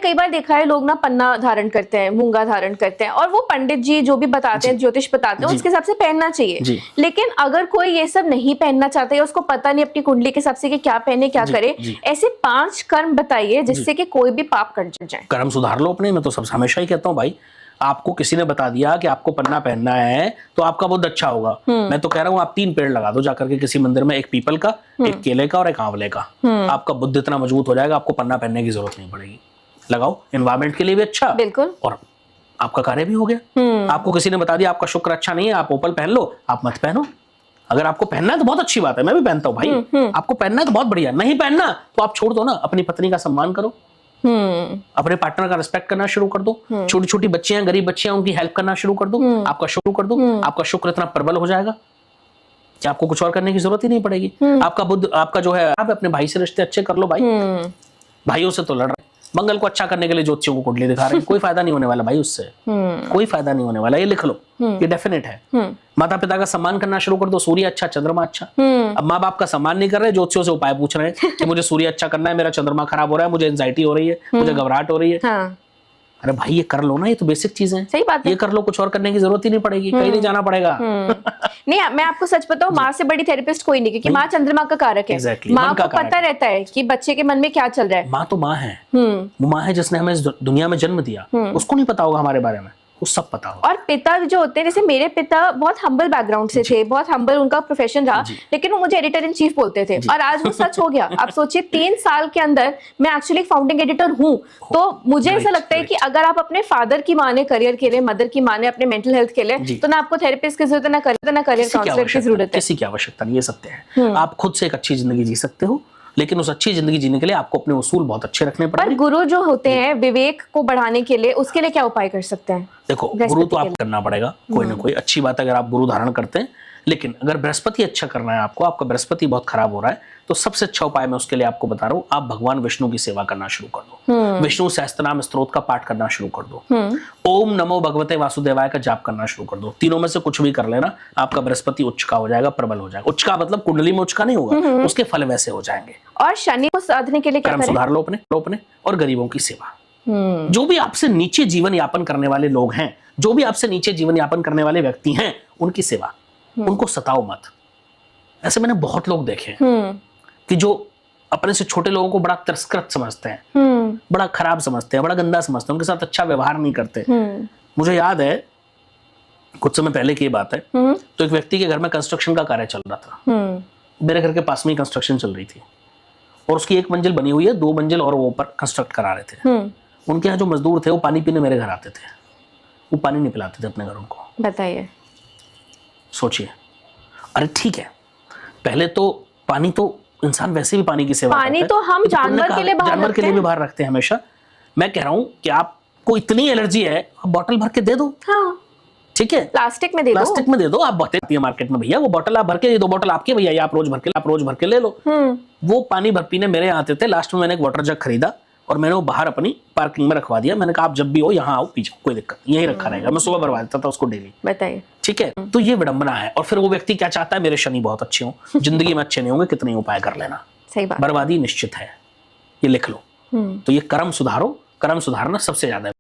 कई बार देखा है लोग ना पन्ना धारण करते हैं, मूंगा धारण करते हैं, और वो पंडित जी जो भी बताते हैं, ज्योतिष बताते हैं, उसके हिसाब से पहनना चाहिए। लेकिन अगर कोई ये सब नहीं पहनना चाहता है, उसको पता नहीं अपनी कुंडली के हिसाब से कि क्या पहने क्या करे, ऐसे 5 कर्म बताइए जिससे कि कोई भी पाप कट जाए। कर्म सुधार लो अपने। मैं तो सब हमेशा ही कहता हूँ भाई, आपको किसी ने बता दिया कि आपको पन्ना पहनना है तो आपका बुद्ध अच्छा होगा। मैं तो कह रहा हूँ आप 3 पेड़ लगा दो जाकर के किसी मंदिर में, एक पीपल का, एक केले का और एक आंवले का। आपका बुद्ध इतना मजबूत हो जाएगा, आपको पन्ना पहनने की जरूरत नहीं पड़ेगी। लगाओ, एनवायरमेंट के लिए भी अच्छा, बिल्कुल, और आपका कार्य भी हो गया। आपको किसी ने बता दिया आपका शुक्र अच्छा नहीं है, आप ओपल पहन लो, आप मत पहनो। अगर आपको पहनना है तो बहुत अच्छी बात है, मैं भी पहनता हूँ भाई। आपको पहनना है तो बहुत बढ़िया, नहीं पहनना तो आप छोड़ दो ना। अपनी पत्नी का सम्मान करो, अपने पार्टनर का रिस्पेक्ट करना शुरू कर दो। छोटी छोटी बच्चियां, गरीब बच्चियां, उनकी हेल्प करना शुरू कर दो। आपका शुरू कर दो, आपका शुक्र इतना प्रबल हो जाएगा कि आपको कुछ और करने की जरूरत ही नहीं पड़ेगी। आपका बुद्ध, आपका जो है, आप अपने भाई से रिश्ते अच्छे कर लो भाई। भाइयों से तो लड़ रहे, मंगल को अच्छा करने के लिए ज्योतिषियों को कुंडली दिखा रहे हैं, कोई फायदा नहीं होने वाला भाई उससे, कोई फायदा नहीं होने वाला। ये लिख लो, ये डेफिनेट है। माता पिता का सम्मान करना शुरू कर दो, सूर्य अच्छा, चंद्रमा अच्छा। अब माँ बाप का सम्मान नहीं कर रहे, ज्योतिषियों से उपाय पूछ रहे हैं कि मुझे सूर्य अच्छा करना है, मेरा चंद्रमा खराब हो रहा है, मुझे एंजाइटी हो रही है, मुझे घबराहट हो रही है। हाँ। अरे भाई ये कर लो ना, ये तो बेसिक चीजें हैं। सही बात है, ये कर लो, कुछ और करने की जरूरत ही नहीं पड़ेगी, कहीं नहीं जाना पड़ेगा। नहीं, मैं आपको सच बताऊं, माँ से बड़ी थेरेपिस्ट कोई नहीं, क्योंकि माँ चंद्रमा का कारक है। माँ को पता रहता है कि बच्चे के मन में क्या चल रहा है। माँ तो माँ है, वो माँ है जिसने हमें इस दुनिया में जन्म दिया, उसको नहीं पता होगा हमारे बारे में, वो सब पता होगा। और पिता जो होते हैं, जैसे मेरे पिता बहुत हम्बल बैकग्राउंड से थे, बहुत हम्बल उनका प्रोफेशन रहा, लेकिन वो मुझे एडिटर इन चीफ बोलते थे, और आज वो सच हो गया। आप सोचिए 3 साल के अंदर मैं एक्चुअली फाउंडिंग एडिटर हूँ। तो मुझे ऐसा लगता है कि अगर आप अपने फादर की माने करियर के लिए, मदर की माने अपने मेंटल हेल्थ के लिए, तो ना आपको थेरेपिस्ट की जरूरत है, ना करियर काउंसलर की जरूरत है, किसी की आवश्यकता नहीं। ये सत्य है। आप खुद से एक अच्छी जिंदगी जी सकते हो, लेकिन उस अच्छी जिंदगी जीने के लिए आपको अपने उसूल बहुत अच्छे रखने पड़ेंगे। पर गुरु जो होते हैं विवेक को बढ़ाने के लिए, उसके लिए क्या उपाय कर सकते हैं? देखो, गुरु तो आप करना पड़ेगा, कोई ना कोई अच्छी बात है अगर आप गुरु धारण करते हैं। लेकिन अगर बृहस्पति अच्छा करना है आपको, आपका बृहस्पति बहुत खराब हो रहा है, तो सबसे अच्छा उपाय मैं उसके लिए आपको बता रहा हूँ, आप भगवान विष्णु की सेवा करना शुरू कर दो। विष्णु सहस्त्रनाम स्तोत्र का पाठ करना शुरू कर दो। ओम नमो भगवते वासुदेवाय का जाप करना शुरू कर दो। तीनों में से कुछ भी कर लेना, आपका बृहस्पति उच्च का हो जाएगा, प्रबल हो जाएगा। उच्च का मतलब कुंडली में उच्च का नहीं होगा, उसके फल वैसे हो जाएंगे। और शनि को साधने के लिए क्या कर्म करें? सुधार लो अपने, और गरीबों की सेवा। जो भी आपसे नीचे जीवन यापन करने वाले लोग हैं, जो भी आपसे नीचे जीवन यापन करने वाले व्यक्ति हैं, उनकी सेवा, उनको सताओ मत। ऐसे मैंने बहुत लोग देखे कि जो अपने से छोटे लोगों को बड़ा तिरस्कृत समझते हैं, बड़ा खराब समझते हैं, बड़ा गंदा समझते हैं, उनके साथ अच्छा व्यवहार नहीं करते। मुझे याद है कुछ समय पहले की बात है, तो एक व्यक्ति के घर में कंस्ट्रक्शन का कार्य चल रहा था। मेरे घर के पास में ही कंस्ट्रक्शन चल रही थी, और उसकी 1 मंजिल बनी हुई है, 2 मंजिल और वो ऊपर कंस्ट्रक्ट करा रहे थे। उनके यहाँ जो मजदूर थे वो पानी पीने मेरे घर आते थे, वो पानी नहीं पिलाते थे अपने घर उनको। बताइए, सोचिए। अरे ठीक है, पहले तो पानी तो इंसान वैसे भी पानी की सेवा पानी तो हम जानवर के लिए बाहर रखते हैं हमेशा। मैं कह रहा हूं कि आपको इतनी एलर्जी है, आप बोतल भर के दे दो। हाँ। ठीक है, प्लास्टिक में दे दो। आप बताती है मार्केट में, भैया वो बोतल आप भर के, 2 बोतल आपके भैया, आप रोज भर के ले लो। वो पानी भर पीने मेरे आते थे। लास्ट में मैंने एक वाटर जग खरीदा और मैंने वो बाहर अपनी पार्किंग में रखवा दिया। मैंने कहा आप जब भी हो यहाँ आओ, पी जाओ, कोई दिक्कत नहीं, यहीं रखा रहेगा। मैं सुबह भरवा देता था उसको डेली। बताइए, ठीक है। तो ये विडंबना है। और फिर वो व्यक्ति क्या चाहता है, मेरे शनि बहुत अच्छे हों, जिंदगी में अच्छे नहीं होंगे, कितने उपाय कर लेना। सही बात, बर्बादी निश्चित है, ये लिख लो। तो ये कर्म सुधारो, कर्म सुधारना सबसे ज्यादा